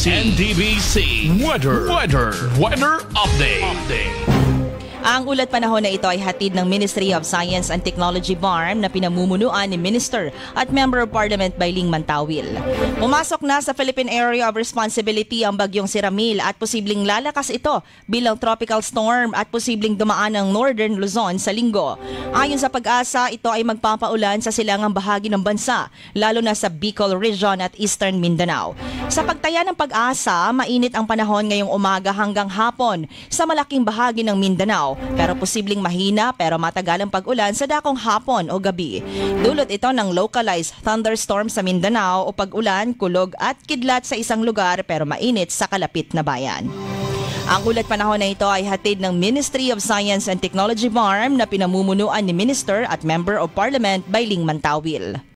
NTBC Weather Update. Ang ulat panahon na ito ay hatid ng Ministry of Science and Technology BARM na pinamumunuan ni Minister at Member of Parliament Bayling Mantawil. Pumasok na sa Philippine Area of Responsibility ang bagyong si Ramil at posibleng lalakas ito bilang tropical storm at posibleng dumaan ng Northern Luzon sa linggo. Ayon sa Pag-asa, ito ay magpapaulan sa silangang bahagi ng bansa, lalo na sa Bicol Region at Eastern Mindanao. Sa pagtaya ng Pag-asa, mainit ang panahon ngayong umaga hanggang hapon sa malaking bahagi ng Mindanao. Pero posibleng mahina pero matagalang pag-ulan sa dakong hapon o gabi. Dulot ito ng localized thunderstorm sa Mindanao o pag-ulan, kulog at kidlat sa isang lugar pero mainit sa kalapit na bayan. Ang ulat panahon na ito ay hatid ng Ministry of Science and Technology BARM na pinamumunuan ni Minister at Member of Parliament Bayling Mantawil.